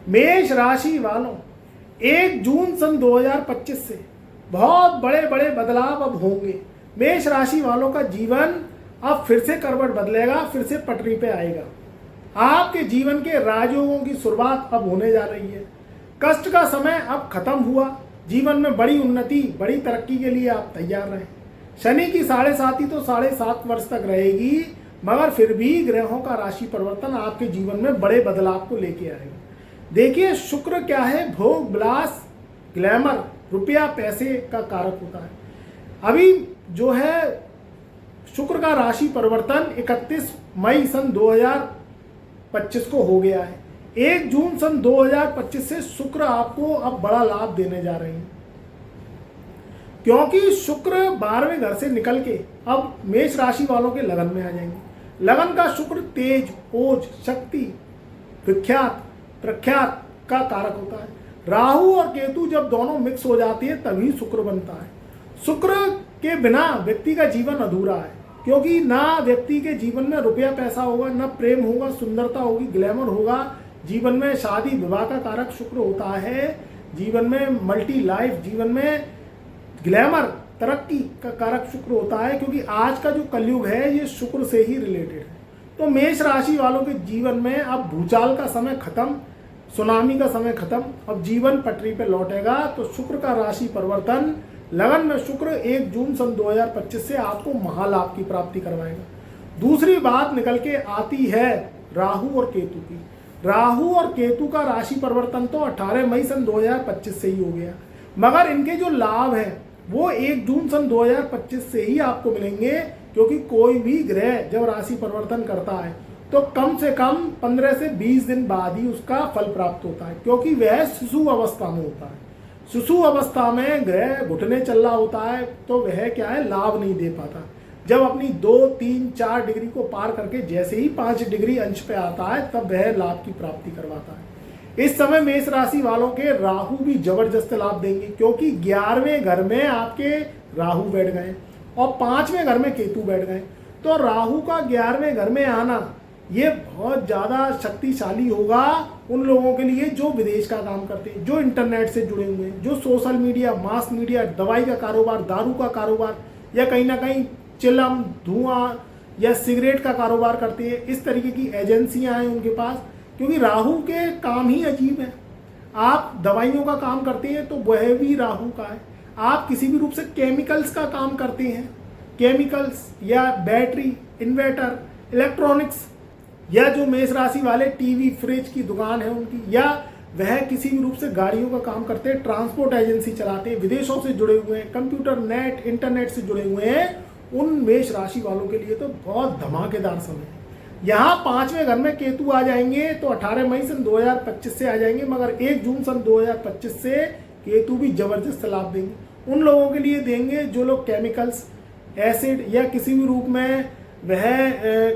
मेष राशि वालों 1 जून सन 2025 से बहुत बड़े बड़े बदलाव अब होंगे। मेष राशि वालों का जीवन अब फिर से करवट बदलेगा, फिर से पटरी पे आएगा। आपके जीवन के राजयोगों की शुरुआत अब होने जा रही है। कष्ट का समय अब खत्म हुआ। जीवन में बड़ी उन्नति, बड़ी तरक्की के लिए आप तैयार रहें। शनि की 7.5 तो 7.5 वर्ष तक रहेगी, मगर फिर भी ग्रहों का राशि परिवर्तन आपके जीवन में बड़े बदलाव को लेके आएगा। देखिए, शुक्र क्या है? भोग, विलास, ग्लैमर, रुपया, पैसे का कारक होता है। अभी जो है शुक्र का राशि परिवर्तन 31 मई सन 2025 को हो गया है। 1 जून सन 2025 से शुक्र आपको अब बड़ा लाभ देने जा रहे हैं, क्योंकि शुक्र 12वें घर से निकल के अब मेष राशि वालों के लगन में आ जाएंगे। लगन का शुक्र तेज, ओज, शक्ति, विख्यात, प्रख्यात का कारक होता है। राहु और केतु जब दोनों मिक्स हो जाती है तभी शुक्र बनता है। शुक्र के बिना व्यक्ति का जीवन अधूरा है, क्योंकि ना व्यक्ति के जीवन में रुपया पैसा होगा, ना प्रेम होगा, सुंदरता होगी, ग्लैमर होगा। जीवन में शादी विवाह का कारक शुक्र होता है। जीवन में मल्टी लाइफ, जीवन में ग्लैमर, तरक्की का कारक शुक्र होता है, क्योंकि आज का जो कलयुग है ये शुक्र से ही रिलेटेड है। तो मेष राशि वालों के जीवन में अब भूचाल का समय खत्म, सुनामी का समय खत्म, अब जीवन पटरी पे लौटेगा। तो शुक्र का राशि परिवर्तन, लगन में शुक्र 1 जून सन 2025 से आपको महालाभ की प्राप्ति करवाएगा। दूसरी बात निकल के आती है राहु और केतु की। राहु और केतु का राशि परिवर्तन तो 18 मई सन 2025 से ही हो गया, मगर इनके जो लाभ हैं वो 1 जून सन 2025 से ही आपको मिलेंगे, क्योंकि कोई भी ग्रह जब राशि परिवर्तन करता है तो कम से कम 15 से 20 दिन बाद ही उसका फल प्राप्त होता है, क्योंकि वह शिशु अवस्था में होता है। शिशु अवस्था में ग्रह घुटने चल रहा होता है तो वह क्या है, लाभ नहीं दे पाता। जब अपनी 2, 3, 4 डिग्री को पार करके जैसे ही 5 डिग्री अंश पे आता है तब वह लाभ की प्राप्ति करवाता है। इस समय मेष राशि वालों के राहु भी जबरदस्त लाभ देंगे, क्योंकि 11वें घर में आपके राहु बैठ गए और 5वें घर में केतु बैठ गए। तो राहु का 11वें घर में आना ये बहुत ज़्यादा शक्तिशाली होगा उन लोगों के लिए जो विदेश का काम करते हैं, जो इंटरनेट से जुड़े हुए हैं, जो सोशल मीडिया, मास मीडिया, दवाई का कारोबार, दारू का कारोबार, या कहीं ना कहीं चिलम, धुआं या सिगरेट का कारोबार करते हैं। इस तरीके की एजेंसियां हैं उनके पास, क्योंकि राहु के काम ही अजीब है। आप दवाइयों का काम करते हैं तो वह भी राहु का है। आप किसी भी रूप से केमिकल्स का काम करते हैं, केमिकल्स या बैटरी, इन्वर्टर, इलेक्ट्रॉनिक्स, या जो मेष राशि वाले टीवी, फ्रिज की दुकान है उनकी, या वह किसी भी रूप से गाड़ियों का काम करते हैं, ट्रांसपोर्ट एजेंसी चलाते हैं, विदेशों से जुड़े हुए हैं, कंप्यूटर, नेट, इंटरनेट से जुड़े हुए हैं, उन मेष राशि वालों के लिए तो बहुत धमाकेदार समय है। यहाँ 5वें घर में केतु आ जाएंगे तो 18 मई सन 2025 से आ जाएंगे, मगर 1 जून सन 2025 से केतु भी जबरदस्त लाभ देंगे। उन लोगों के लिए देंगे जो लोग केमिकल्स, एसिड या किसी भी रूप में वह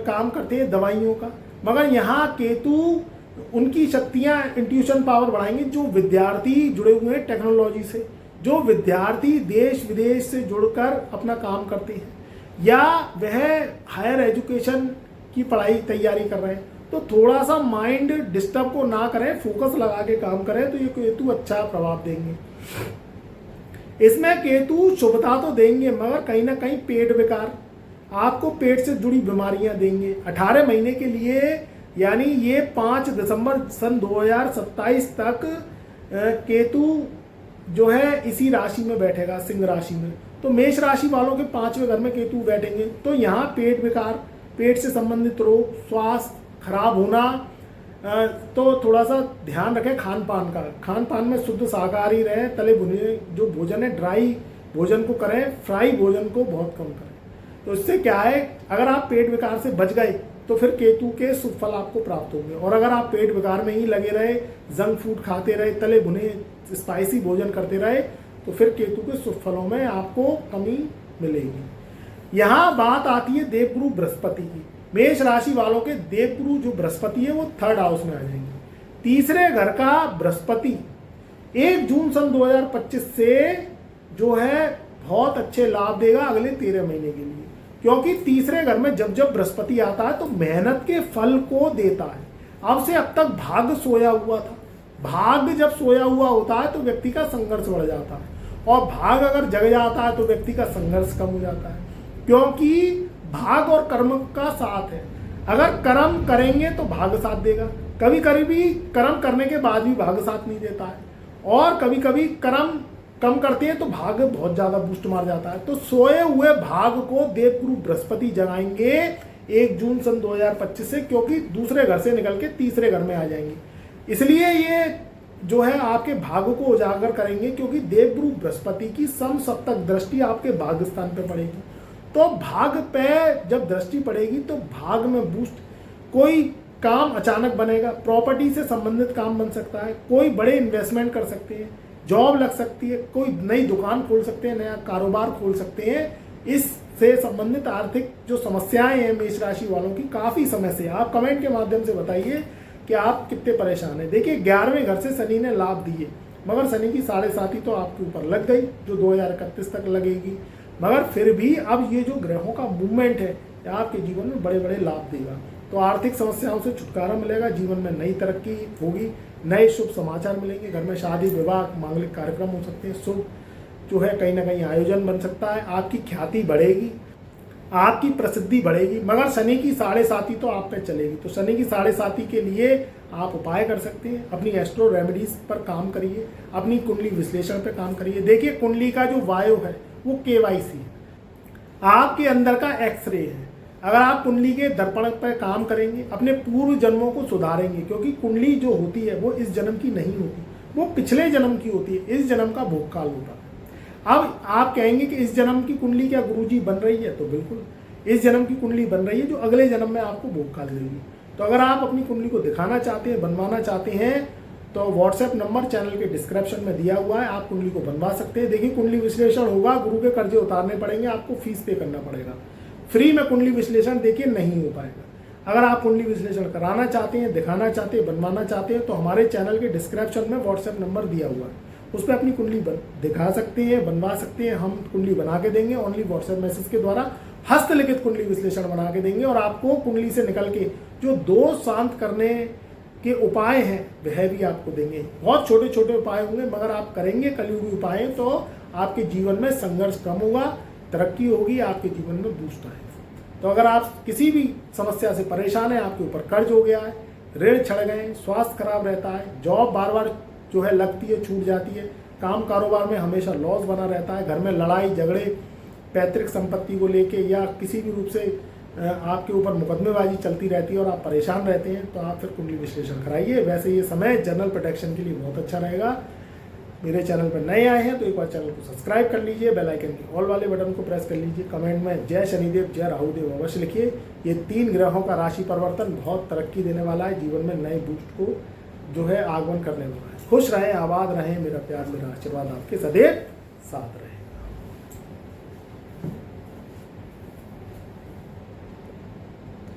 काम करते हैं दवाइयों का। मगर यहाँ केतु उनकी शक्तियाँ, इंट्यूशन पावर बढ़ाएंगे। जो विद्यार्थी जुड़े हुए हैं टेक्नोलॉजी से, जो विद्यार्थी देश विदेश से जुड़कर अपना काम करते हैं, या वह हायर एजुकेशन की पढ़ाई तैयारी कर रहे हैं, तो थोड़ा सा माइंड डिस्टर्ब को ना करें, फोकस लगा के काम करें, तो ये केतु अच्छा प्रभाव देंगे। इसमें केतु शुभता तो देंगे, मगर कहीं ना कहीं पेट विकार, आपको पेट से जुड़ी बीमारियां देंगे 18 महीने के लिए। यानी ये 5 दिसंबर सन 2027 तक केतु जो है इसी राशि में बैठेगा, सिंह राशि में। तो मेष राशि वालों के 5वें घर में केतु बैठेंगे तो यहाँ पेट विकार, पेट से संबंधित रोग, स्वास्थ्य खराब होना, तो थोड़ा सा ध्यान रखें खान पान का। खान पान में शुद्ध शाकाहारी रहे, तले भुने जो भोजन है ड्राई भोजन को करें, फ्राई भोजन को बहुत कम करें। तो इससे क्या है, अगर आप पेट विकार से बच गए तो फिर केतु के शुभ फल आपको प्राप्त होंगे। और अगर आप पेट विकार में ही लगे रहे, जंक फूड खाते रहे, तले भुने स्पाइसी भोजन करते रहे, तो फिर केतु के शुभ फलों में आपको कमी मिलेगी। यहाँ बात आती है देवगुरु बृहस्पति की। मेष राशि वालों के देवगुरु जो बृहस्पति है वो 3rd हाउस में आ जाएंगे। तीसरे घर का बृहस्पति 1 जून सन 2025 से जो है बहुत अच्छे लाभ देगा अगले 13 महीने के लिए, क्योंकि तीसरे घर में जब जब बृहस्पति आता है तो मेहनत के फल को देता है। अब से अब तक भाग्य सोया हुआ था, भाग जब सोया हुआ होता है तो व्यक्ति का संघर्ष बढ़ जाता है, और भाग अगर जग जाता है तो व्यक्ति का संघर्ष कम हो जाता है, क्योंकि भाग और कर्म का साथ है। अगर कर्म करेंगे तो भाग साथ देगा, कभी कभी कर्म करने के बाद भी भाग साथ नहीं देता है, और कभी कभी कर्म कम करते हैं तो भाग बहुत ज़्यादा बूस्ट मार जाता है। तो सोए हुए भाग को देवगुरु बृहस्पति जगाएंगे 1 जून सन 2025 से, क्योंकि दूसरे घर से निकल के तीसरे घर में आ जाएंगे। इसलिए ये जो है आपके भाग को उजागर करेंगे, क्योंकि देवगुरु बृहस्पति की समसप्तक दृष्टि आपके भाग्य स्थान पे पड़ेगी। तो भाग पे जब दृष्टि पड़ेगी तो भाग में बूस्ट, कोई काम अचानक बनेगा, प्रॉपर्टी से संबंधित काम बन सकता है, कोई बड़े इन्वेस्टमेंट कर सकते हैं, जॉब लग सकती है, कोई नई दुकान खोल सकते हैं, नया कारोबार खोल सकते हैं। इससे संबंधित आर्थिक जो समस्याएं हैं मेष राशि वालों की काफ़ी समय से, आप कमेंट के माध्यम से बताइए कि आप कितने परेशान हैं। देखिए 11वें घर से शनि ने लाभ दिए, मगर शनि की 7.5 तो आपके ऊपर लग गई, जो 2031 तक लगेगी। मगर फिर भी अब ये जो ग्रहों का मूवमेंट है आपके जीवन में बड़े बड़े लाभ देगा। तो आर्थिक समस्याओं से छुटकारा मिलेगा, जीवन में नई तरक्की होगी, नए शुभ समाचार मिलेंगे, घर में शादी विवाह मांगलिक कार्यक्रम हो सकते हैं, शुभ जो है कहीं ना कहीं आयोजन बन सकता है, आपकी ख्याति बढ़ेगी, आपकी प्रसिद्धि बढ़ेगी। मगर शनि की 7.5 तो आप पे चलेगी, तो शनि की 7.5 के लिए आप उपाय कर सकते हैं, अपनी एस्ट्रो रेमेडीज पर काम करिए, अपनी कुंडली विश्लेषण पर काम करिए। देखिए कुंडली का जो वायु है वो KYC है, आपके अंदर का एक्सरे है। अगर आप कुंडली के दर्पण पर काम करेंगे, अपने पूर्व जन्मों को सुधारेंगे, क्योंकि कुंडली जो होती है वो इस जन्म की नहीं होती, वो पिछले जन्म की होती है, इस जन्म का भोगकाल होता है। अब आप कहेंगे कि इस जन्म की कुंडली क्या गुरुजी बन रही है, तो बिल्कुल इस जन्म की कुंडली बन रही है जो अगले जन्म में आपको भोगकाल देगी। तो अगर आप अपनी कुंडली को दिखाना चाहते हैं, बनवाना चाहते हैं, तो व्हाट्सएप नंबर चैनल के डिस्क्रिप्शन में दिया हुआ है, आप कुंडली को बनवा सकते हैं। देखिए कुंडली विश्लेषण होगा, गुरु के कर्जे उतारने पड़ेंगे, आपको फीस पे करना पड़ेगा, फ्री में कुंडली विश्लेषण देखिए नहीं हो पाएगा। अगर आप कुंडली विश्लेषण कराना चाहते हैं, दिखाना चाहते हैं, बनवाना चाहते हैं, तो हमारे चैनल के डिस्क्रिप्शन में व्हाट्सएप नंबर दिया हुआ है, उस पर अपनी कुंडली दिखा सकते हैं, बनवा सकते हैं, हम कुंडली बना के देंगे, ओनली व्हाट्सएप मैसेज के द्वारा हस्तलिखित कुंडली विश्लेषण बना के देंगे। और आपको कुंडली से निकल के जो दोष शांत करने के उपाय हैं वह भी आपको देंगे। बहुत छोटे छोटे उपाय होंगे, मगर आप करेंगे कलयुगी उपाय तो आपके जीवन में संघर्ष कम होगा, तरक्की होगी, आपके जीवन में बूस्ट आएगा। तो अगर आप किसी भी समस्या से परेशान हैं, आपके ऊपर कर्ज हो गया है, ऋण छड़ गए, स्वास्थ्य खराब रहता है, जॉब बार बार जो है लगती है छूट जाती है, काम कारोबार में हमेशा लॉस बना रहता है, घर में लड़ाई झगड़े पैतृक संपत्ति को लेके या किसी भी रूप से आपके ऊपर मुकदमेबाजी चलती रहती है और आप परेशान रहते हैं, तो आप फिर कुंडली विश्लेषण कराइए। वैसे ये समय जनरल प्रोटेक्शन के लिए बहुत अच्छा रहेगा। मेरे चैनल पर नए आए हैं तो एक बार चैनल को सब्सक्राइब कर लीजिए, बेल आइकन के ऑल वाले बटन को प्रेस कर लीजिए, कमेंट में जय शनिदेव जय राहुदेव अवश्य लिखिए। ये 3 ग्रहों का राशि परिवर्तन बहुत तरक्की देने वाला है, जीवन में नए बूस्ट को जो है आगमन करने वाला है। खुश रहें, आबाद रहें, मेरा प्यार मेरा आशीर्वाद आपके सदैव साथ रहे।